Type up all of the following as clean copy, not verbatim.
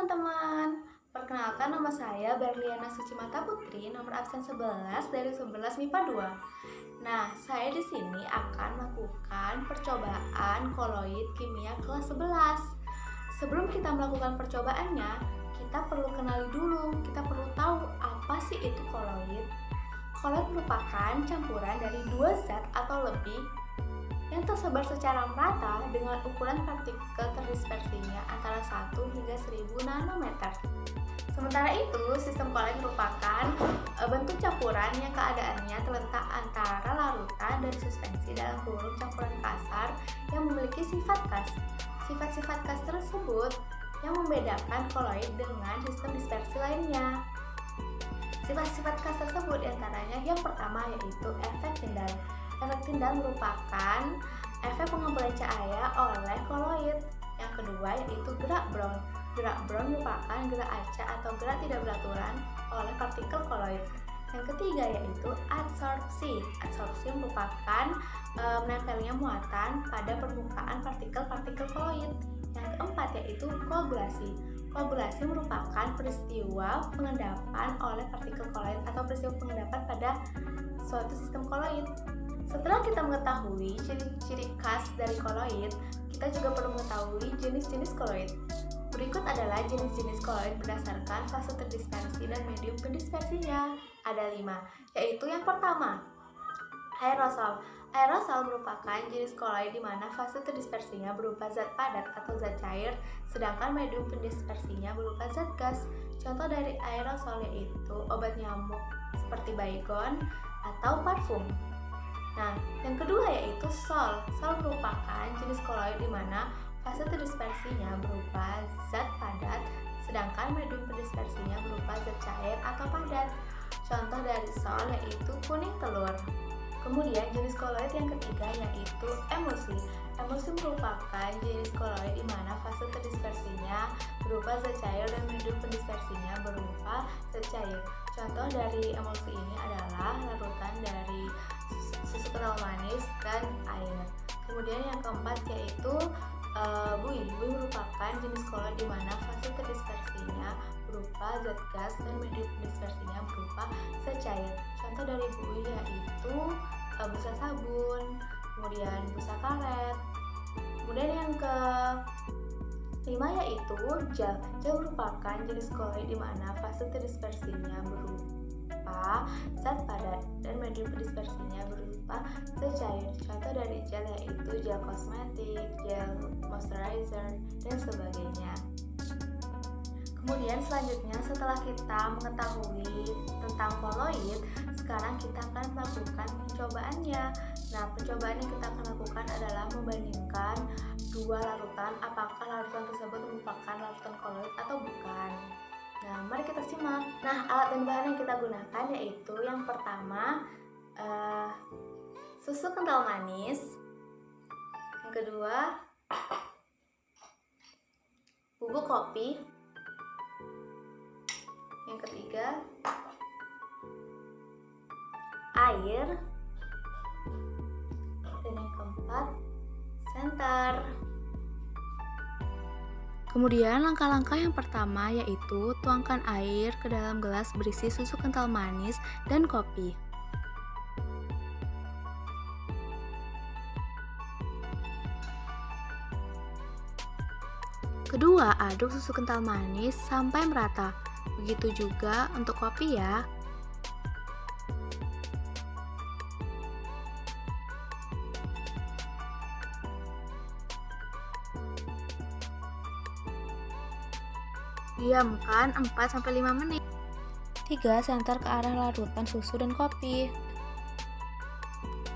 teman-teman, perkenalkan nama saya Berliana Sucimata Putri, nomor absen 11 dari 11 MIPA 2. Nah, saya di sini akan melakukan percobaan koloid kimia kelas 11. Sebelum kita melakukan percobaannya, kita perlu kenali dulu, kita perlu tahu apa sih itu koloid. Koloid merupakan campuran dari dua zat atau lebih yang tersebar secara merata dengan ukuran partikel terdispersinya antara 1 hingga 1000 nanometer. Sementara itu, sistem koloid merupakan bentuk campuran yang keadaannya terletak antara larutan dan suspensi dalam kurung campuran kasar yang memiliki sifat khas. Sifat-sifat khas tersebut yang membedakan koloid dengan sistem dispersi lainnya. Sifat-sifat khas tersebut diantaranya yang pertama yaitu efek Tyndall. Efek Tyndall merupakan efek pengumpulan cahaya oleh koloid. Yang kedua yaitu gerak Brown. Gerak Brown merupakan gerak acak atau gerak tidak beraturan oleh partikel koloid. Yang ketiga yaitu adsorpsi. Adsorpsi merupakan menempelnya muatan pada permukaan partikel-partikel koloid. Yang keempat yaitu koagulasi. Koagulasi merupakan peristiwa pengendapan oleh partikel koloid atau peristiwa pengendapan pada suatu sistem koloid. Setelah kita mengetahui ciri-ciri khas dari koloid, kita juga perlu mengetahui jenis-jenis koloid. Berikut adalah jenis-jenis koloid berdasarkan fase terdispersi dan medium pendispersinya. Ada 5, yaitu yang pertama, aerosol. Aerosol merupakan jenis koloid di mana fase terdispersinya berupa zat padat atau zat cair, sedangkan medium pendispersinya berupa zat gas. Contoh dari aerosol yaitu obat nyamuk seperti baygon atau parfum. Nah, yang kedua yaitu sol. Sol merupakan jenis koloid di mana fase terdispersinya berupa zat padat, sedangkan medium pendispersinya berupa zat cair atau padat. Contoh dari sol yaitu kuning telur. Kemudian jenis koloid yang ketiga yaitu emulsi. Emulsi merupakan jenis koloid di mana fase terdispersinya berupa zat cair dan medium pendispersinya berupa zat cair. Contoh dari emulsi ini adalah larutan dari susu kental manis dan air. Kemudian yang keempat yaitu buih. Buih merupakan jenis koloid di mana fase terdispersinya berupa zat gas dan medium pendispersinya berupa zat cair. Contoh dari buih yaitu busa sabun, kemudian busa karet. Kemudian yang kelima yaitu gel. Gel merupakan jenis koloid di mana fase terdispersinya berupa zat padat dan medium pendispersinya berupa zat cair. Contoh dari gel yaitu gel kosmetik, gel moisturizer, dan sebagainya. Kemudian selanjutnya setelah kita mengetahui tentang koloid, sekarang kita akan melakukan pencobaannya. Nah, pencobaan yang kita akan lakukan adalah membandingkan dua larutan, apakah larutan tersebut merupakan larutan koloid atau bukan. Nah, mari kita simak. Nah, alat dan bahan yang kita gunakan yaitu yang pertama susu kental manis, yang kedua bubuk kopi, yang ketiga air, dan yang keempat senter. Kemudian langkah-langkah yang pertama yaitu tuangkan air ke dalam gelas berisi susu kental manis dan kopi. Kedua, aduk susu kental manis sampai merata. Begitu juga untuk kopi ya. Diamkan 4-5 menit. 3. Senter ke arah larutan susu dan kopi.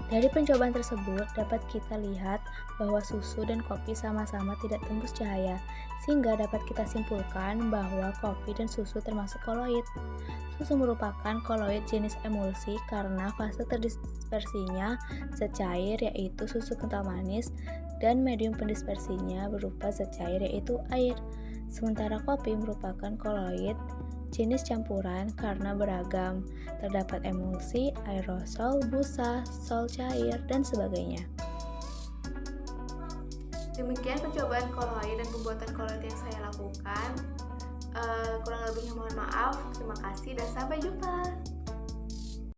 Dari pencobaan tersebut dapat kita lihat bahwa susu dan kopi sama-sama tidak tembus cahaya, sehingga dapat kita simpulkan bahwa kopi dan susu termasuk koloid. Susu merupakan koloid jenis emulsi karena fase terdispersinya zat cair yaitu susu kental manis dan medium pendispersinya berupa zat cair yaitu air. Sementara kopi merupakan koloid jenis campuran karena beragam, terdapat emulsi, aerosol, busa, sol cair, dan sebagainya. Demikian percobaan koloid dan pembuatan koloid yang saya lakukan. Kurang lebihnya mohon maaf. Terima kasih dan sampai jumpa.